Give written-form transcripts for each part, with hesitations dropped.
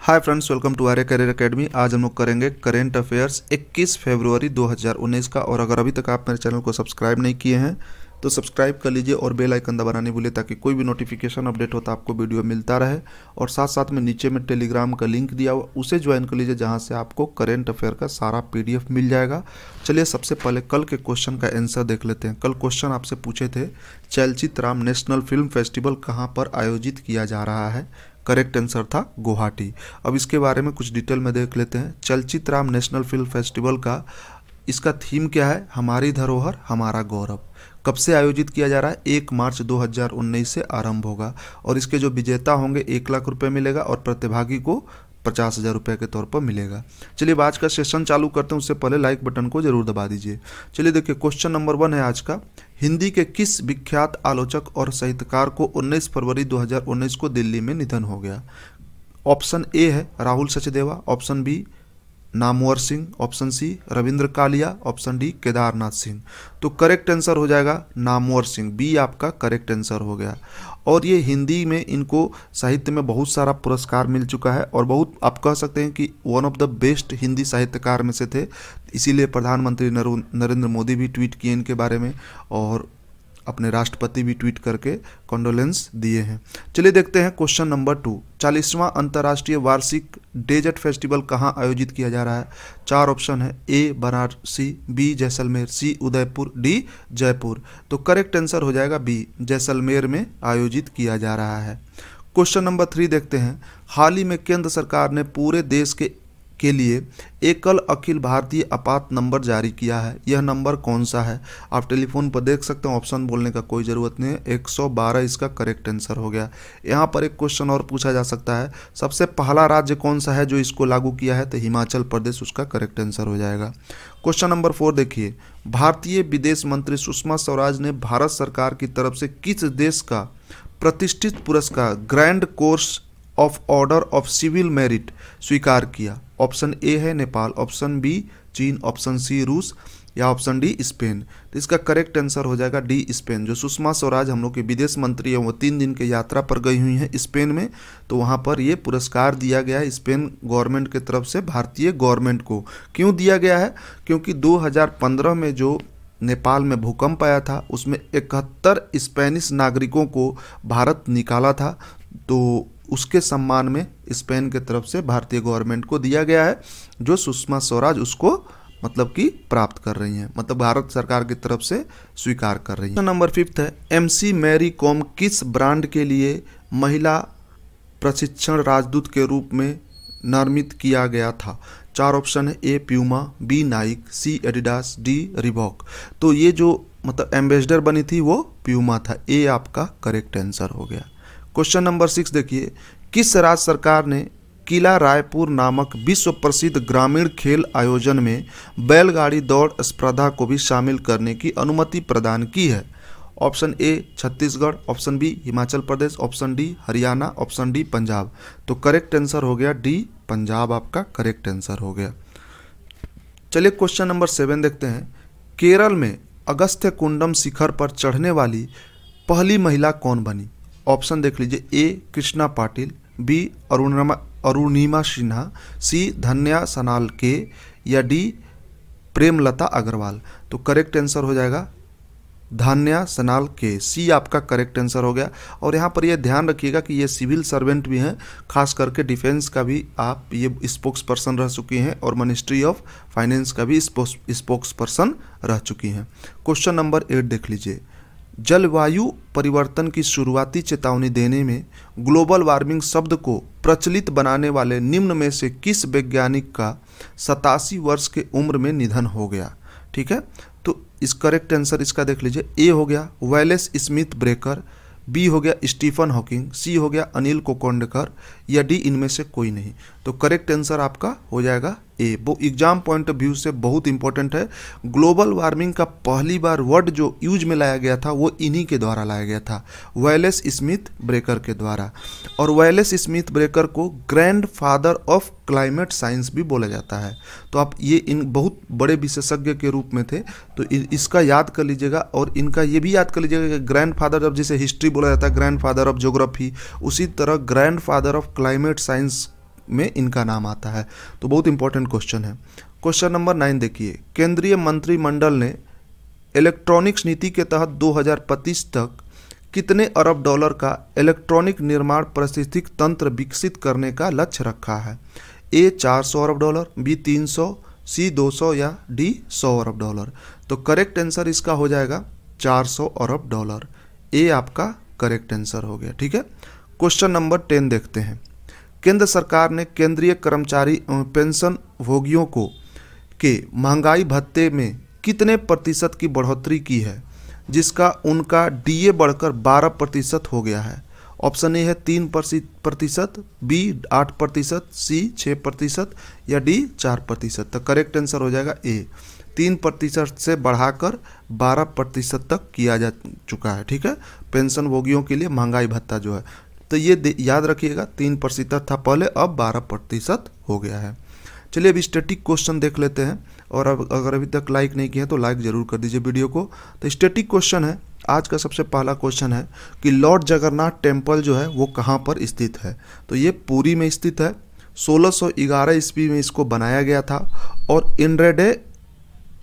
Hi friends, welcome to Arya career academy. आज हम लोग करेंगे करेंट अफेयर्स 21 फरवरी 2019 का। और अगर अभी तक आप मेरे चैनल को सब्सक्राइब नहीं किए हैं तो सब्सक्राइब कर लीजिए और बेल आइकन दबाना नहीं भूलिए ताकि कोई भी नोटिफिकेशन अपडेट होता आपको वीडियो मिलता रहे। और साथ साथ में नीचे में टेलीग्राम का लिंक दिया हुआ, उसे ज्वाइन कर लीजिए जहां से आपको करेंट अफेयर का सारा PDF मिल जाएगा। चलिए सबसे पहले कल के क्वेश्चन का आंसर देख लेते हैं। कल क्वेश्चन आपसे पूछे थे चलचित्राम नेशनल फिल्म फेस्टिवल कहाँ पर आयोजित किया जा रहा है। करेक्ट आंसर था गुवाहाटी। अब इसके बारे में कुछ डिटेल में देख लेते हैं। चलचित्राम नेशनल फिल्म फेस्टिवल का इसका थीम क्या है? हमारी धरोहर हमारा गौरव। कब से आयोजित किया जा रहा है? 1 मार्च 2019 से आरंभ होगा। और इसके जो विजेता होंगे 1 लाख रुपए मिलेगा और प्रतिभागी को 50,000 रुपये के तौर पर मिलेगा। चलिए आज का सेशन चालू करते हैं, उससे पहले लाइक बटन को जरूर दबा दीजिए। चलिए देखिए, क्वेश्चन नंबर 1 है आज का। हिंदी के किस विख्यात आलोचक और साहित्यकार को 19 फरवरी 2019 को दिल्ली में निधन हो गया? ऑप्शन ए है Rahul Sachdeva, option B Namvar Singh, option C Ravindra Kalia, option D Kedarnath Singh. तो करेक्ट आंसर हो जाएगा नामवर सिंह। बी आपका करेक्ट आंसर हो गया। और ये हिंदी में इनको साहित्य में बहुत सारा पुरस्कार मिल चुका है और बहुत आप कह सकते हैं कि one of the best Hindi साहित्यकार में से थे। इसीलिए प्रधानमंत्री नरेंद्र मोदी भी ट्वीट किए इनके बारे में और अपने राष्ट्रपति भी ट्वीट करके कॉन्डोलेंस दिए हैं। चलिए देखते हैं क्वेश्चन नंबर 2। 40वां अंतर्राष्ट्रीय वार्षिक डेजर्ट फेस्टिवल कहाँ आयोजित किया जा रहा है? 4 ऑप्शन है। ए बनारसी, बी जैसलमेर, सी उदयपुर, डी जयपुर। तो करेक्ट आंसर हो जाएगा बी, जैसलमेर में आयोजित किया जा रहा है। क्वेश्चन नंबर 3 देखते हैं। हाल ही में केंद्र सरकार ने पूरे देश के लिए एकल अखिल भारतीय आपात नंबर जारी किया है। यह नंबर कौन सा है? आप टेलीफोन पर देख सकते हैं, ऑप्शन बोलने का कोई ज़रूरत नहीं है। 112 इसका करेक्ट आंसर हो गया। यहाँ पर एक क्वेश्चन और पूछा जा सकता है, सबसे पहला राज्य कौन सा है जो इसको लागू किया है? तो हिमाचल प्रदेश उसका करेक्ट आंसर हो जाएगा। क्वेश्चन नंबर 4 देखिए। भारतीय विदेश मंत्री सुषमा स्वराज ने भारत सरकार की तरफ से किस देश का प्रतिष्ठित पुरस्कार grand cross of order of civil merit स्वीकार किया? ऑप्शन ए है नेपाल, ऑप्शन बी चीन, ऑप्शन सी रूस या ऑप्शन डी स्पेन। तो इसका करेक्ट आंसर हो जाएगा डी स्पेन। जो सुषमा स्वराज हम लोग के विदेश मंत्री है वो 3 दिन की यात्रा पर गई हुई हैं स्पेन में, तो वहाँ पर ये पुरस्कार दिया गया है स्पेन गवर्नमेंट की तरफ से भारतीय गवर्नमेंट को। क्यों दिया गया है? क्योंकि 2015 में जो नेपाल में भूकंप आया था उसमें 71 स्पेनिश नागरिकों को भारत निकाला था, तो उसके सम्मान में स्पेन के तरफ से भारतीय गवर्नमेंट को दिया गया है, जो सुषमा स्वराज उसको मतलब कि प्राप्त कर रही हैं, मतलब भारत सरकार की तरफ से स्वीकार कर रही हैं। नंबर 5 है। MC मैरी कॉम किस ब्रांड के लिए महिला प्रशिक्षण राजदूत के रूप में नामित किया गया था? 4 ऑप्शन है। ए प्यूमा, बी नाइक, सी एडिडास, डी रिबॉक। तो ये जो मतलब एम्बेसडर बनी थी वो प्यूमा था। ए आपका करेक्ट आंसर हो गया। क्वेश्चन नंबर 6 देखिए। किस राज्य सरकार ने किला रायपुर नामक विश्व प्रसिद्ध ग्रामीण खेल आयोजन में बैलगाड़ी दौड़ स्पर्धा को भी शामिल करने की अनुमति प्रदान की है? Option A Chhattisgarh, option B Himachal Pradesh, option D Haryana, option D Punjab. तो करेक्ट आंसर हो गया डी पंजाब आपका करेक्ट आंसर हो गया। चलिए क्वेश्चन नंबर 7 देखते हैं। केरल में अगस्त्य कुंडम शिखर पर चढ़ने वाली पहली महिला कौन बनी? ऑप्शन देख लीजिए। ए कृष्णा पाटिल, बी अरुणिमा सिन्हा, सी धन्या सनाल के या डी प्रेमलता अग्रवाल। तो करेक्ट आंसर हो जाएगा धन्या सनाल के। सी आपका करेक्ट आंसर हो गया। और यहाँ पर यह ध्यान रखिएगा कि ये सिविल सर्वेंट भी हैं, खास करके डिफेंस का भी आप ये स्पोक्स पर्सन रह चुकी हैं और मिनिस्ट्री ऑफ फाइनेंस का भी स्पोक्स पर्सन रह चुकी हैं। क्वेश्चन नंबर 8 देख लीजिए। जलवायु परिवर्तन की शुरुआती चेतावनी देने में ग्लोबल वार्मिंग शब्द को प्रचलित बनाने वाले निम्न में से किस वैज्ञानिक का 87 वर्ष के उम्र में निधन हो गया? ठीक है, तो इस करेक्ट आंसर इसका देख लीजिए। ए हो गया वेलेस स्मिथ ब्रेकर, बी हो गया स्टीफन हॉकिंग, सी हो गया अनिल कोकोंडकर या डी इनमें से कोई नहीं। तो करेक्ट आंसर आपका हो जाएगा ए। वो एग्जाम पॉइंट ऑफ व्यू से बहुत इंपॉर्टेंट है। ग्लोबल वार्मिंग का पहली बार वर्ड जो यूज में लाया गया था वो इन्हीं के द्वारा लाया गया था, वेलेस स्मिथ ब्रेकर के द्वारा। और वेलेस स्मिथ ब्रेकर को grand father of climate science भी बोला जाता है। तो आप ये इन बहुत बड़े विशेषज्ञ के रूप में थे, तो इसका याद कर लीजिएगा। और इनका ये भी याद कर लीजिएगा कि ग्रैंड फादर ऑफ, जैसे हिस्ट्री बोला जाता है ग्रैंड फादर ऑफ ज्योग्राफी, उसी तरह grand father of climate science में इनका नाम आता है। तो बहुत इंपॉर्टेंट क्वेश्चन है। क्वेश्चन नंबर 9 देखिए, केंद्रीय मंत्रिमंडल ने इलेक्ट्रॉनिक्स नीति के तहत 2025 तक कितने अरब डॉलर का इलेक्ट्रॉनिक निर्माण पारिस्थितिक तंत्र विकसित करने का लक्ष्य रखा है? ए 400 अरब डॉलर, बी 300, सी 200 या डी 100 अरब डॉलर। तो करेक्ट आंसर इसका हो जाएगा 400 अरब डॉलर। ए आपका करेक्ट आंसर हो गया। ठीक है, क्वेश्चन नंबर 10 देखते हैं। केंद्र सरकार ने केंद्रीय कर्मचारी पेंशन भोगियों को के महंगाई भत्ते में कितने प्रतिशत की बढ़ोतरी की है, जिसका उनका डीए बढ़कर 12% हो गया है? ऑप्शन ए है 3%, बी 8%, सी 6% या डी 4%। तो करेक्ट आंसर हो जाएगा ए, 3% से बढ़ाकर 12% तक किया जा चुका है। ठीक है, पेंशन भोगियों के लिए महंगाई भत्ता जो है, तो ये याद रखिएगा 3% था पहले, अब 12% हो गया है। चलिए अब स्टैटिक क्वेश्चन देख लेते हैं, और अब अगर अभी तक लाइक नहीं किए तो लाइक जरूर कर दीजिए वीडियो को। तो स्टैटिक क्वेश्चन है, आज का सबसे पहला क्वेश्चन है कि लॉर्ड जगन्नाथ टेम्पल जो है वो कहाँ पर स्थित है? तो ये पुरी में स्थित है। 1611 ईस्वी में इसको बनाया गया था और इंड्रेडे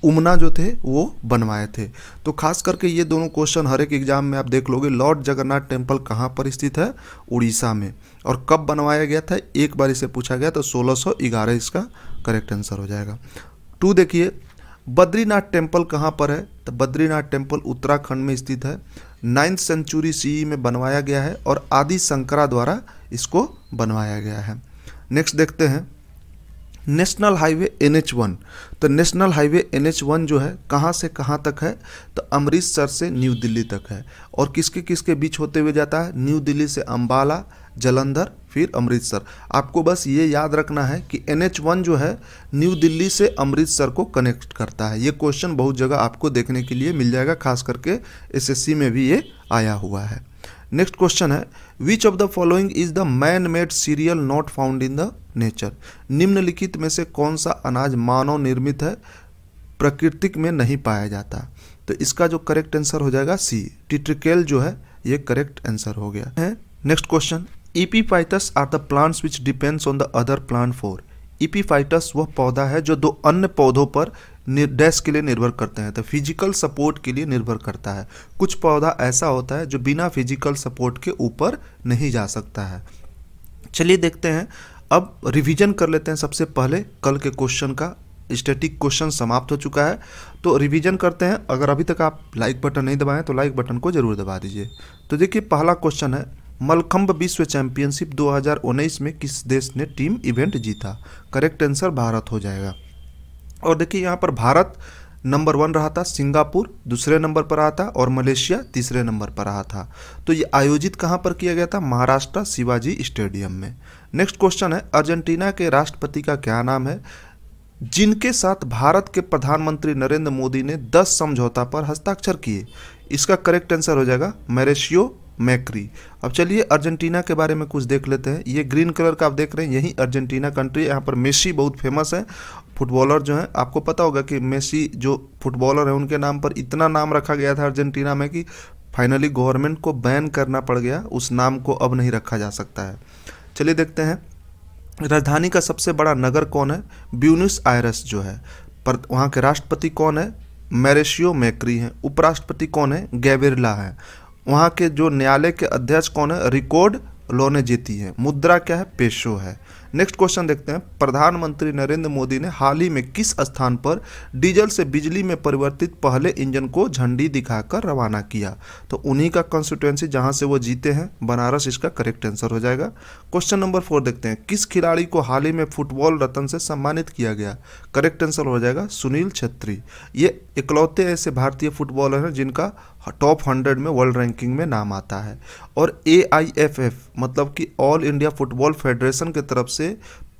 उमना जो थे वो बनवाए थे। तो खास करके ये दोनों क्वेश्चन हर एक एग्जाम में आप देख लोगे। लॉर्ड जगन्नाथ टेम्पल कहाँ पर स्थित है? उड़ीसा में। और कब बनवाया गया था? एक बार इसे पूछा गया, तो 1611 इसका करेक्ट आंसर हो जाएगा। 2 देखिए, बद्रीनाथ टेम्पल कहाँ पर है? तो बद्रीनाथ टेम्पल उत्तराखंड में स्थित है। 9th सेंचुरी CE में बनवाया गया है और आदि शंकरा द्वारा इसको बनवाया गया है। नेक्स्ट देखते हैं, नेशनल हाईवे NH1। तो नेशनल हाईवे NH1 जो है कहाँ से कहाँ तक है? तो अमृतसर से न्यू दिल्ली तक है। और किसके किसके बीच होते हुए जाता है? न्यू दिल्ली से अंबाला, जालंधर, फिर अमृतसर। आपको बस ये याद रखना है कि NH1 जो है न्यू दिल्ली से अमृतसर को कनेक्ट करता है। ये क्वेश्चन बहुत जगह आपको देखने के लिए मिल जाएगा, खास करके SSC में भी ये आया हुआ है। नेक्स्ट क्वेश्चन है, which of the following is the man made serial not found in the nature? निम्नलिखित में से कौन सा अनाज मानव निर्मित है, प्राकृतिक में नहीं पाया जाता? तो इसका जो करेक्ट आंसर हो जाएगा सी, टिट्रिकेल जो है ये करेक्ट आंसर हो गया है। Next question, epiphytes are the plants which depends on the other plant for? Epiphytes वह पौधा है जो दो अन्य पौधों पर डैश के लिए निर्भर करते हैं। तो फिजिकल सपोर्ट के लिए निर्भर करता है। कुछ पौधा ऐसा होता है जो बिना फिजिकल सपोर्ट के ऊपर नहीं जा सकता है। चलिए देखते हैं, अब रिवीजन कर लेते हैं। सबसे पहले कल के क्वेश्चन का स्टैटिक क्वेश्चन समाप्त हो चुका है, तो रिवीजन करते हैं। अगर अभी तक आप लाइक बटन नहीं दबाएं तो लाइक बटन को जरूर दबा दीजिए। तो देखिए पहला क्वेश्चन है, मलखंब विश्व चैंपियनशिप 2019 में किस देश ने टीम इवेंट जीता? करेक्ट आंसर भारत हो जाएगा। और देखिए यहाँ पर भारत नंबर 1 रहा था, सिंगापुर दूसरे नंबर पर रहा था और मलेशिया तीसरे नंबर पर रहा था। तो ये आयोजित कहाँ पर किया गया था? महाराष्ट्र शिवाजी स्टेडियम में। नेक्स्ट क्वेश्चन है, अर्जेंटीना के राष्ट्रपति का क्या नाम है जिनके साथ भारत के प्रधानमंत्री नरेंद्र मोदी ने 10 समझौता पर हस्ताक्षर किए? इसका करेक्ट आंसर हो जाएगा मैरिशियो मैक्री। अब चलिए अर्जेंटीना के बारे में कुछ देख लेते हैं। ये ग्रीन कलर का आप देख रहे हैं, यही अर्जेंटीना कंट्री है। यहाँ पर मेसी बहुत फेमस है, फुटबॉलर जो है। आपको पता होगा कि मेसी जो फुटबॉलर है उनके नाम पर इतना नाम रखा गया था अर्जेंटीना में कि फाइनली गवर्नमेंट को बैन करना पड़ गया, उस नाम को अब नहीं रखा जा सकता है। चलिए देखते हैं, राजधानी का सबसे बड़ा नगर कौन है? ब्यूनस आयरस जो है। पर वहाँ के राष्ट्रपति कौन है? मैरिशियो मैक्री हैं। उपराष्ट्रपति कौन है? गैविरला है। वहाँ के जो न्यायालय के अध्यक्ष कौन है? रिकॉर्ड लोनेजेती है। मुद्रा क्या है? पेशो है। नेक्स्ट क्वेश्चन देखते हैं, प्रधानमंत्री नरेंद्र मोदी ने हाल ही में किस स्थान पर डीजल से बिजली में परिवर्तित पहले इंजन को झंडी दिखाकर रवाना किया? तो उन्हीं का कंस्टिट्यूएंसी जहां से वो जीते हैं, बनारस, इसका करेक्ट आंसर हो जाएगा। क्वेश्चन नंबर 4 देखते हैं, किस खिलाड़ी को हाल ही में फुटबॉल रत्न से सम्मानित किया गया? करेक्ट आंसर हो जाएगा सुनील छेत्री। ये इकलौते ऐसे भारतीय फुटबॉलर हैं जिनका टॉप 100 में वर्ल्ड रैंकिंग में नाम आता है। और AIFF मतलब कि ऑल इंडिया फुटबॉल फेडरेशन की तरफ से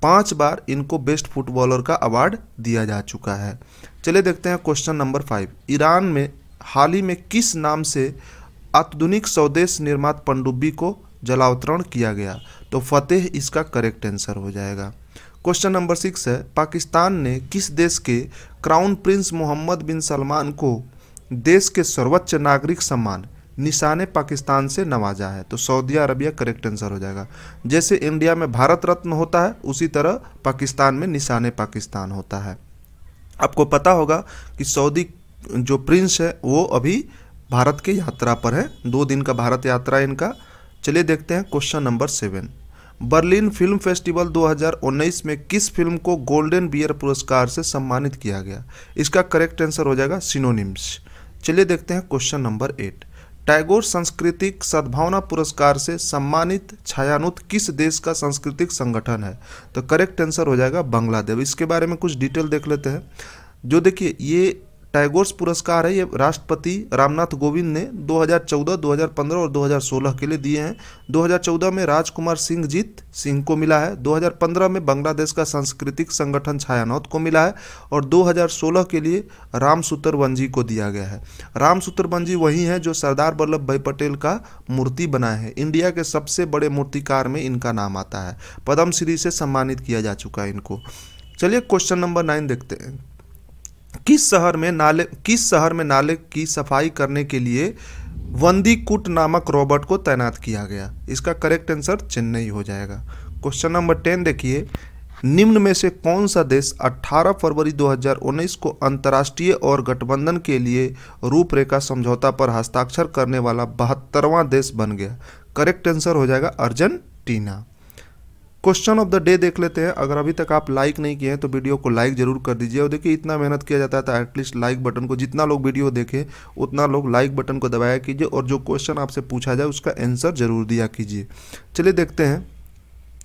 5 बार इनको बेस्ट फुटबॉलर का अवार्ड दिया जा चुका है। चलिए देखते हैं क्वेश्चन नंबर 5, ईरान में हाल ही में किस नाम से आधुनिक स्वदेश निर्मित पनडुब्बी को जलावतरण किया गया? तो फतेह इसका करेक्ट आंसर हो जाएगा। क्वेश्चन नंबर 6 है, पाकिस्तान ने किस देश के क्राउन प्रिंस मोहम्मद बिन सलमान को देश के सर्वोच्च नागरिक सम्मान निशाने पाकिस्तान से नवाजा है, तो सऊदी अरबिया करेक्ट आंसर हो जाएगा। जैसे इंडिया में भारत रत्न होता है उसी तरह पाकिस्तान में निशाने पाकिस्तान होता है। आपको पता होगा कि सऊदी जो प्रिंस है वो अभी भारत के यात्रा पर है, 2 दिन का भारत यात्रा है इनका। चलिए देखते हैं question number 7। Berlin film festival 2019 में किस फिल्म को गोल्डन बियर पुरस्कार से सम्मानित किया गया? इसका करेक्ट आंसर हो जाएगा सिनोनिम्स। चलिए देखते हैं क्वेश्चन नंबर 8। टैगोर सांस्कृतिक सद्भावना पुरस्कार से सम्मानित छायांकित किस देश का सांस्कृतिक संगठन है? तो करेक्ट आंसर हो जाएगा बांग्लादेश। इसके बारे में कुछ डिटेल देख लेते हैं। जो देखिए ये टैगोर पुरस्कार है, ये राष्ट्रपति रामनाथ कोविंद ने 2014, 2015 और 2016 के लिए दिए हैं। 2014 में राजकुमार सिंह को मिला है, 2015 में बांग्लादेश का सांस्कृतिक संगठन छायांकित को मिला है और 2016 के लिए राम सूत्रवंशी को दिया गया है। राम सूत्रवंशी वही हैं जो सरदार वल्लभ भाई पटेल का मूर्ति बनाए हैं। इंडिया के सबसे बड़े मूर्तिकार में इनका नाम आता है। पद्मश्री से सम्मानित किया जा चुका है इनको। चलिए क्वेश्चन नंबर 9 देखते हैं। किस शहर में नाले की सफाई करने के लिए वंदीकुट नामक रोबोट को तैनात किया गया? इसका करेक्ट आंसर चेन्नई हो जाएगा। क्वेश्चन नंबर 10 देखिए। निम्न में से कौन सा देश 18 फरवरी 2019 को अंतर्राष्ट्रीय और गठबंधन के लिए रूपरेखा समझौता पर हस्ताक्षर करने वाला 72वां देश बन गया? करेक्ट आंसर हो जाएगा Argentina. Question of the day देख लेते हैं। अगर अभी तक आप लाइक नहीं किए हैं तो वीडियो को लाइक जरूर कर दीजिए। और देखिए इतना मेहनत किया जाता है तो एटलीस्ट लाइक बटन को, जितना लोग वीडियो देखें उतना लोग लाइक बटन को दबाया कीजिए और जो क्वेश्चन आपसे पूछा जाए उसका आंसर जरूर दिया कीजिए। चलिए देखते हैं।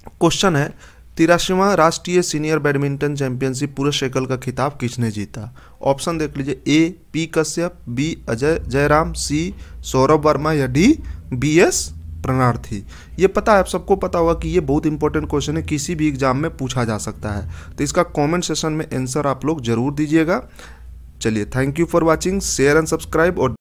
क्वेश्चन है 83वां राष्ट्रीय सीनियर बैडमिंटन चैंपियनशिप पुरुष एकल का खिताब किसने जीता? ऑप्शन देख लीजिए। A P Kashyap, B Ajay Jayaram, C Saurabh Verma या डी BS प्रणार्थी। ये पता है, आप सबको पता होगा कि ये बहुत इंपॉर्टेंट क्वेश्चन है, किसी भी एग्जाम में पूछा जा सकता है। तो इसका कमेंट सेशन में आंसर आप लोग जरूर दीजिएगा। चलिए thank you for watching, share and subscribe. और